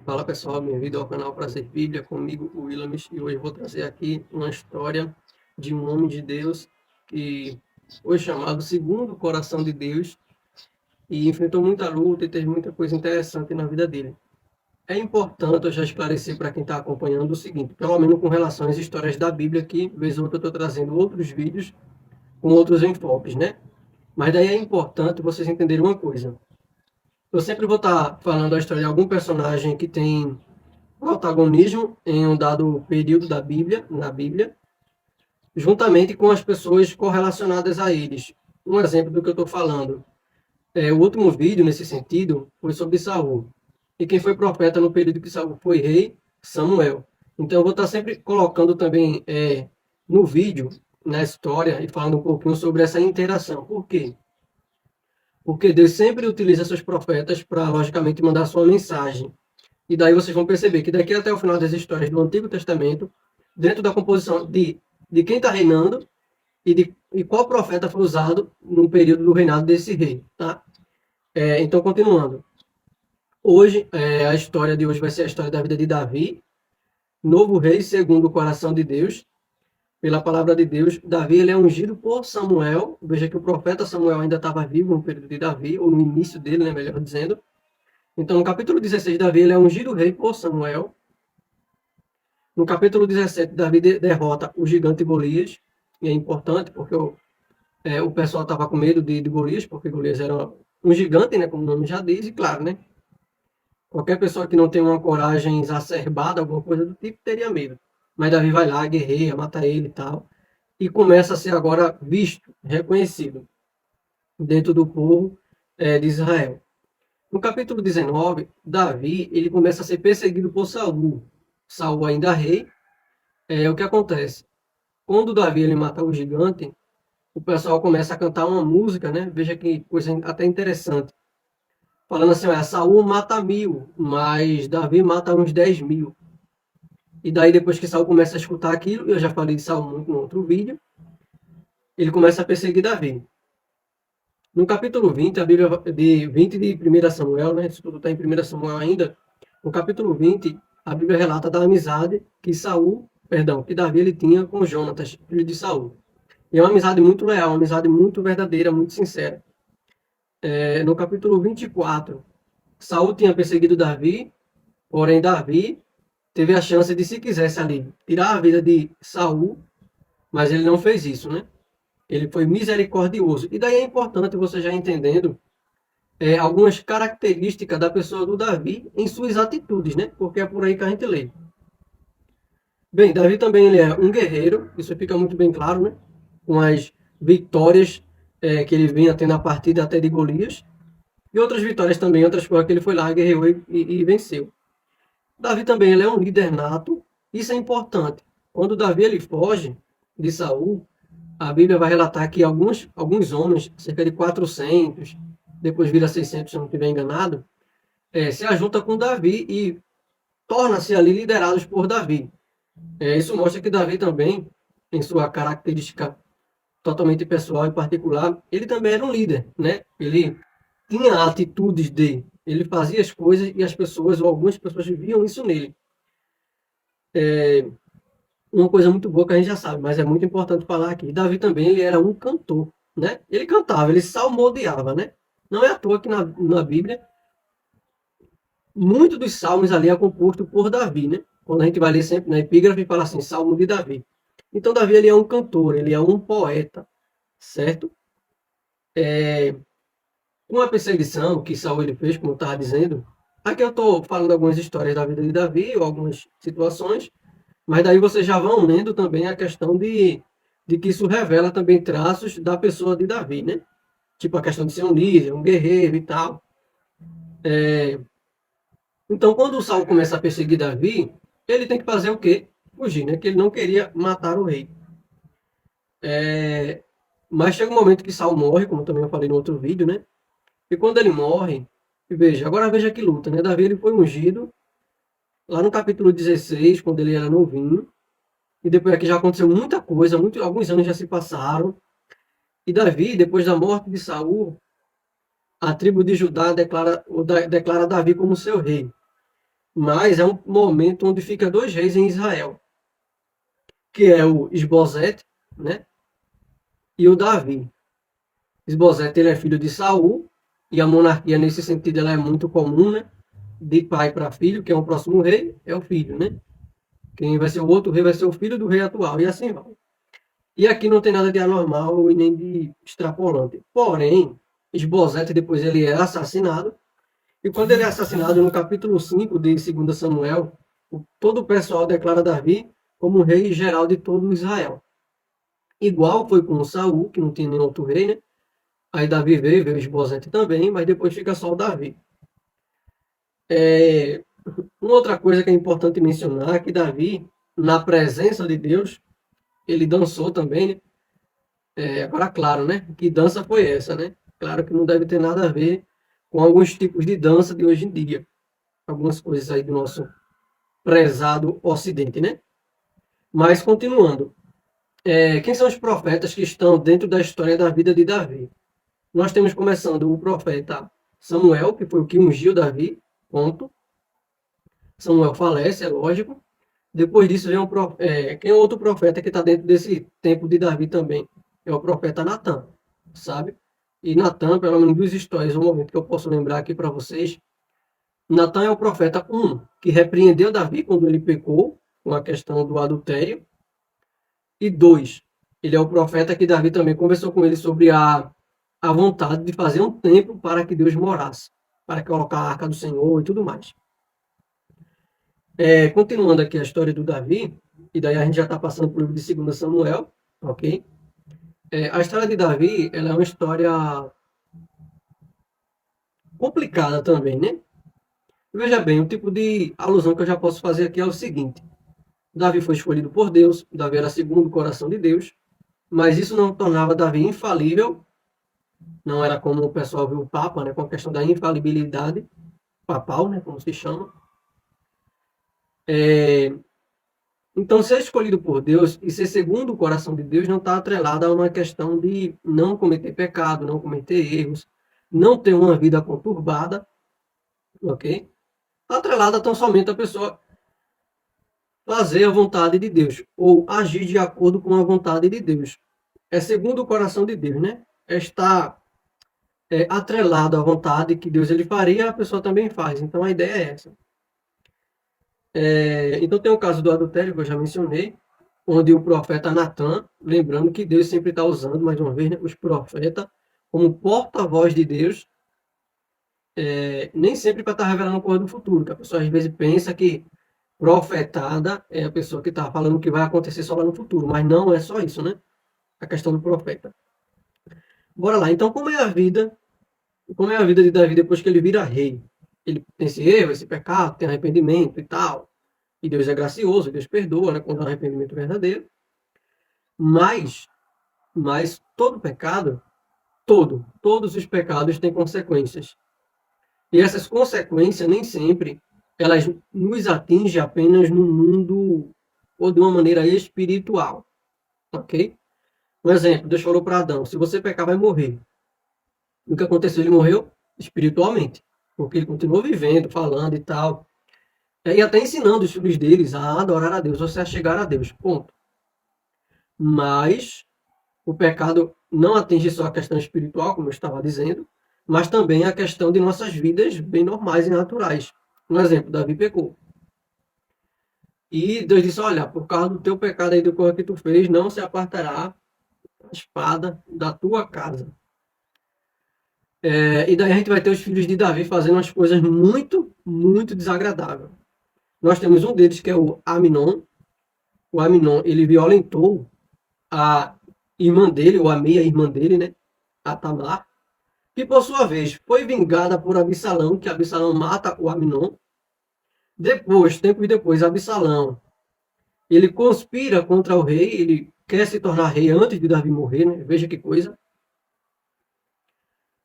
Fala pessoal, bem-vindo ao canal Prazer Bíblia, comigo o Willamis, e hoje vou trazer aqui uma história de um homem de Deus que foi chamado segundo o coração de Deus e enfrentou muita luta e teve muita coisa interessante na vida dele. É importante eu já esclarecer para quem está acompanhando o seguinte, pelo menos com relação às histórias da Bíblia, que vez ou outra eu estou trazendo outros vídeos com outros enfoques, né? Mas daí é importante vocês entenderem uma coisa. Eu sempre vou estar falando a história de algum personagem que tem protagonismo em um dado período da Bíblia, na Bíblia, juntamente com as pessoas correlacionadas a eles. Um exemplo do que eu estou falando. O último vídeo, nesse sentido, foi sobre Saul. E quem foi profeta no período que Saul foi rei? Samuel. Então eu vou estar sempre colocando também no vídeo, na história, e falando um pouquinho sobre essa interação. Por quê? Porque Deus sempre utiliza seus profetas para, logicamente, mandar sua mensagem. E daí vocês vão perceber que daqui até o final das histórias do Antigo Testamento, dentro da composição de quem está reinando e qual profeta foi usado no período do reinado desse rei. Tá? Então, continuando. Hoje, a história de hoje vai ser a história da vida de Davi, novo rei segundo o coração de Deus, pela palavra de Deus. Davi ele é ungido por Samuel. Veja que o profeta Samuel ainda estava vivo no período de Davi, ou no início dele, né, melhor dizendo. Então, no capítulo 16, Davi ele é ungido rei por Samuel. No capítulo 17, Davi derrota o gigante Golias, e é importante porque o pessoal estava com medo de Golias, porque Golias era um gigante, né, como o nome já diz, e claro, né, qualquer pessoa que não tem uma coragem exacerbada, alguma coisa do tipo, teria medo. Mas Davi vai lá, guerreia, mata ele e tal, e começa a ser agora visto, reconhecido dentro do povo de Israel. No capítulo 19, Davi ele começa a ser perseguido por Saul. Saul ainda rei. O que acontece? Quando Davi ele mata o gigante, o pessoal começa a cantar uma música, né? Veja que coisa até interessante. Falando assim, Saul mata 1000, mas Davi mata uns 10.000. E daí depois que Saul começa a escutar aquilo, eu já falei de Saul muito no outro vídeo, ele começa a perseguir Davi. No capítulo 20, a Bíblia de 20 de 1 Samuel, né? Isso tudo está em 1 Samuel ainda. No capítulo 20, a Bíblia relata da amizade que Davi ele tinha com Jonatas, filho de Saul. E é uma amizade muito leal, uma amizade muito verdadeira, muito sincera. No capítulo 24, Saul tinha perseguido Davi, porém Davi teve a chance de, se quisesse ali, tirar a vida de Saul, mas ele não fez isso, né? Ele foi misericordioso. E daí é importante você já entendendo algumas características da pessoa do Davi em suas atitudes, né? Porque é por aí que a gente lê. Bem, Davi também ele é um guerreiro, isso fica muito bem claro, né? Com as vitórias que ele vinha tendo a partida até de Golias. E outras vitórias também, outras coisas que ele foi lá, guerreou e venceu. Davi também ele é um líder nato, isso é importante. Quando Davi ele foge de Saul, a Bíblia vai relatar que alguns homens, cerca de 400, depois vira 600, se eu não estiver enganado, se ajunta com Davi e torna-se ali liderados por Davi. Isso mostra que Davi também, em sua característica totalmente pessoal e particular, ele também era um líder, né? Ele tinha atitudes de, ele fazia as coisas e as pessoas, ou algumas pessoas, viam isso nele. Uma coisa muito boa que a gente já sabe, mas é muito importante falar aqui. Davi também ele era um cantor, né? Ele cantava, ele salmodiava, né? Não é à toa que na Bíblia, muito dos salmos ali é composto por Davi, né? Quando a gente vai ler sempre na epígrafe, fala assim, Salmo de Davi. Então Davi ele é um cantor, ele é um poeta, certo? Com a perseguição que Saul ele fez, como eu estava dizendo, aqui eu estou falando algumas histórias da vida de Davi, ou algumas situações, mas daí vocês já vão lendo também a questão de que isso revela também traços da pessoa de Davi, né? Tipo a questão de ser um líder, um guerreiro e tal. Então, quando o Saul começa a perseguir Davi, ele tem que fazer o quê? Fugir, né? Que ele não queria matar o rei. Mas chega um momento que Saul morre, como também eu falei no outro vídeo, né? E quando ele morre, veja, agora veja que luta, né? Davi ele foi ungido lá no capítulo 16, quando ele era novinho. E depois aqui já aconteceu muita coisa, alguns anos já se passaram. E Davi, depois da morte de Saul, a tribo de Judá declara Davi como seu rei. mas é um momento onde fica dois reis em Israel, que é o Esbozete, né, e o Davi. Esbozete, ele é filho de Saul, e a monarquia nesse sentido ela é muito comum, né, de pai para filho, que é o próximo rei, é o filho, né? Quem vai ser o outro rei vai ser o filho do rei atual, e assim vai. E aqui não tem nada de anormal e nem de extrapolante. Porém, Esbozete depois ele é assassinado, e quando ele é assassinado no capítulo 5 de 2 Samuel, todo o pessoal declara Davi como rei geral de todo Israel. Igual foi com Saul, que não tinha nenhum outro rei, né? Aí Davi veio Esbozete também, mas depois fica só o Davi. Uma outra coisa que é importante mencionar é que Davi, na presença de Deus, ele dançou também, né? Agora, claro, né? Que dança foi essa, né? Claro que não deve ter nada a ver com alguns tipos de dança de hoje em dia. Algumas coisas aí do nosso prezado Ocidente, né? Mas, continuando. Quem são os profetas que estão dentro da história da vida de Davi? Nós temos começando o profeta Samuel, que foi o que ungiu Davi, ponto. Samuel falece, é lógico. Depois disso vem quem é outro profeta que está dentro desse tempo de Davi também? É o profeta Natan, sabe? E Natan, pelo menos duas histórias, um momento que eu posso lembrar aqui para vocês. Natan é o profeta, que repreendeu Davi quando ele pecou com a questão do adultério. E dois, ele é o profeta que Davi também conversou com ele sobre a vontade de fazer um templo para que Deus morasse, para colocar a arca do Senhor e tudo mais. Continuando aqui a história do Davi, e daí a gente já está passando para o livro de 2 Samuel, ok? A história de Davi, ela é uma história complicada também, né? Veja bem, o tipo de alusão que eu já posso fazer aqui é o seguinte: Davi foi escolhido por Deus, Davi era segundo o coração de Deus, mas isso não tornava Davi infalível, não era como o pessoal viu o Papa, né, com a questão da infalibilidade papal, né, como se chama. Então, ser escolhido por Deus e ser segundo o coração de Deus não está atrelado a uma questão de não cometer pecado, não cometer erros, não ter uma vida conturbada, ok? Está atrelada tão somente a pessoa fazer a vontade de Deus ou agir de acordo com a vontade de Deus. É segundo o coração de Deus, né? Está atrelado à vontade que Deus ele faria, a pessoa também faz. Então, a ideia é essa. Então tem o caso do adultério que eu já mencionei, onde o profeta Natan, lembrando que Deus sempre está usando, mais uma vez, né, os profetas como porta-voz de Deus, nem sempre para estar revelando coisa do futuro, que a pessoa às vezes pensa que profetada é a pessoa que está falando o que vai acontecer só lá no futuro, mas não é só isso, né? A questão do profeta. Bora lá, então como é a vida de Davi depois que ele vira rei? Ele tem esse erro, esse pecado, tem arrependimento e tal. E Deus é gracioso, Deus perdoa, né, quando há um arrependimento verdadeiro. Mas, mas todo pecado, todos os pecados têm consequências. E essas consequências nem sempre elas nos atingem apenas no mundo ou de uma maneira espiritual, ok? Um exemplo, Deus falou para Adão, se você pecar vai morrer. O que aconteceu? Ele morreu espiritualmente, porque ele continuou vivendo, falando e tal, e até ensinando os filhos deles a adorar a Deus, ou se a chegar a Deus, ponto. Mas o pecado não atinge só a questão espiritual, como eu estava dizendo, mas também a questão de nossas vidas bem normais e naturais. Um exemplo, Davi pecou. E Deus disse, olha, por causa do teu pecado aí do que tu fez, não se apartará a espada da tua casa. E daí a gente vai ter os filhos de Davi fazendo umas coisas muito, muito desagradáveis. Nós temos um deles que é o Aminon. O Aminon, ele violentou a irmã dele, ou a meia-irmã dele, né? A Tamar, que por sua vez foi vingada por Absalão, que Absalão mata o Aminon. Depois, tempos depois, Absalão, ele conspira contra o rei, ele quer se tornar rei antes de Davi morrer, né? Veja que coisa.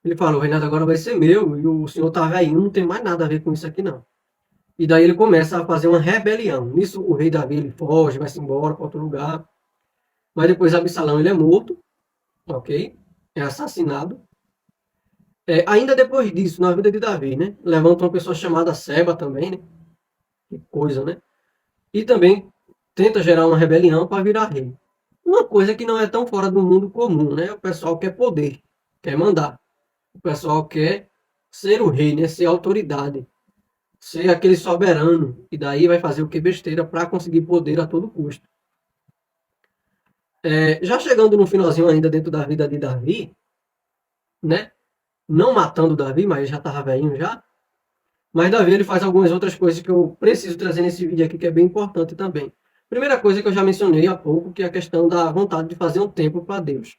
Ele falou, o reinado agora vai ser meu, e o senhor tá velhinho, não tem mais nada a ver com isso aqui não. E daí ele começa a fazer uma rebelião. Nisso o rei Davi ele foge, vai-se embora para outro lugar. Mas depois Absalão ele é morto, ok? É assassinado. Ainda depois disso, na vida de Davi, né? Levanta uma pessoa chamada Seba também, né? Que coisa, né? E também tenta gerar uma rebelião para virar rei. Uma coisa que não é tão fora do mundo comum, né? O pessoal quer poder, quer mandar. O pessoal quer ser o rei, né? Ser autoridade, ser aquele soberano. E daí vai fazer o que? Besteira para conseguir poder a todo custo. Já chegando no finalzinho ainda dentro da vida de Davi, né? Não matando Davi, mas já estava velhinho já. Mas Davi ele faz algumas outras coisas que eu preciso trazer nesse vídeo aqui, que é bem importante também. Primeira coisa que eu já mencionei há pouco, que é a questão da vontade de fazer um templo para Deus.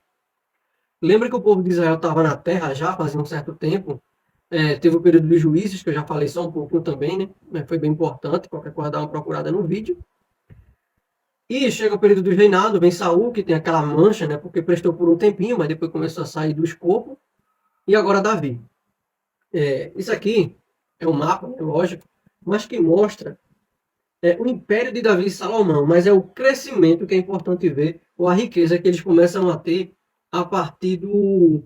Lembra que o povo de Israel estava na terra já fazia um certo tempo? Teve o período dos juízes, que eu já falei só um pouquinho também, né? Foi bem importante, qualquer coisa dá uma procurada no vídeo. E chega o período do reinado, vem Saul, que tem aquela mancha, né? Porque prestou por um tempinho, mas depois começou a sair do escopo. E agora Davi. Isso aqui é um mapa, é lógico, mas que mostra o império de Davi e Salomão, mas é o crescimento que é importante ver, ou a riqueza que eles começam a ter a partir do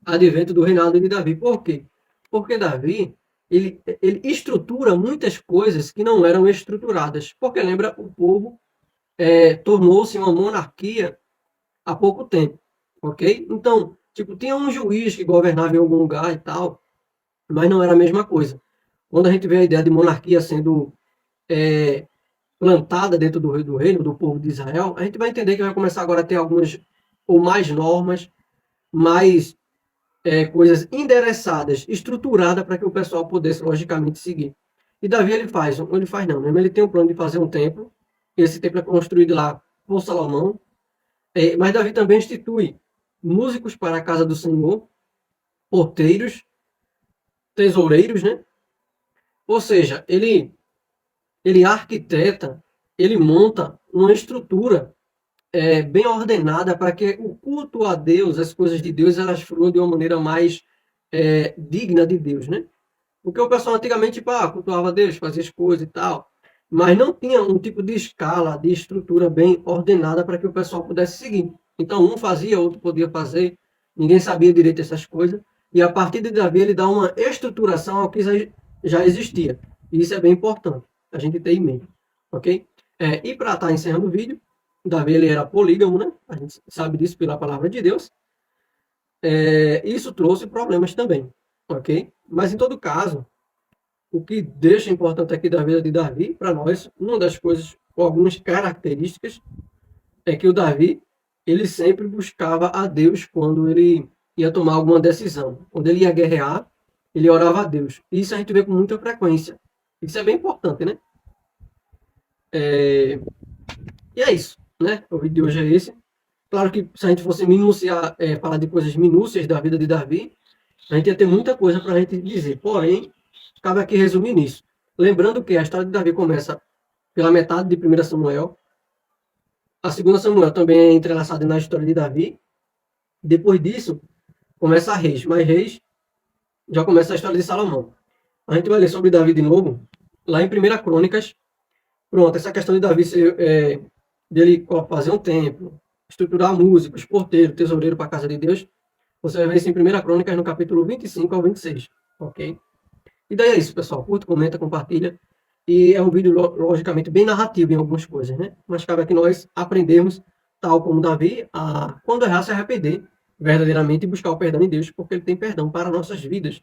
advento do reinado de Davi. Por quê? Porque Davi, ele estrutura muitas coisas que não eram estruturadas. Porque lembra, o povo tornou-se uma monarquia há pouco tempo, ok? Então, tipo, tinha um juiz que governava em algum lugar e tal, mas não era a mesma coisa. Quando a gente vê a ideia de monarquia sendo plantada dentro do reino, do povo de Israel, a gente vai entender que vai começar agora a ter algumas ou mais normas, mais coisas endereçadas, estruturadas para que o pessoal pudesse logicamente seguir. E Davi ele faz não, né? Ele tem um plano de fazer um templo. Esse templo é construído lá por Salomão. Mas Davi também institui músicos para a casa do Senhor, porteiros, tesoureiros, né? Ou seja, ele arquiteta, ele monta uma estrutura bem ordenada para que o culto a Deus, as coisas de Deus, elas fluam de uma maneira mais digna de Deus, né? Porque o pessoal antigamente, tipo, cultuava a Deus, fazia as coisas e tal, mas não tinha um tipo de escala, de estrutura bem ordenada para que o pessoal pudesse seguir. Então, um fazia, outro podia fazer, ninguém sabia direito essas coisas, e a partir de Davi ele dá uma estruturação ao que já existia. E isso é bem importante, a gente ter em mente, ok? E para estar encerrando o vídeo, Davi ele era polígamo, né? A gente sabe disso pela palavra de Deus. Isso trouxe problemas também, ok? Mas em todo caso, o que deixa importante aqui da vida de Davi, para nós, uma das coisas, ou algumas características, é que o Davi, ele sempre buscava a Deus quando ele ia tomar alguma decisão. Quando ele ia guerrear, ele orava a Deus. Isso a gente vê com muita frequência. Isso é bem importante, né? E é isso, né? O vídeo de hoje é esse. Claro que se a gente fosse minuciar, falar de coisas minúcias da vida de Davi, a gente ia ter muita coisa para a gente dizer. Porém, cabe aqui resumir nisso. Lembrando que a história de Davi começa pela metade de 1 Samuel. A 2 Samuel também é entrelaçada na história de Davi. Depois disso, começa a Reis. Mas Reis já começa a história de Salomão. A gente vai ler sobre Davi de novo, lá em 1 Crônicas. Pronto, essa questão de Davi dele fazer um templo, estruturar músicos, porteiro, tesoureiro para a casa de Deus, você vai ver isso em 1 Crônicas, no capítulo 25 ao 26, ok? E daí é isso, pessoal. Curta, comenta, compartilha. E é um vídeo, logicamente, bem narrativo em algumas coisas, né? Mas cabe aqui nós aprendermos, tal como Davi, a, quando errar, se arrepender verdadeiramente e buscar o perdão em Deus, porque Ele tem perdão para nossas vidas.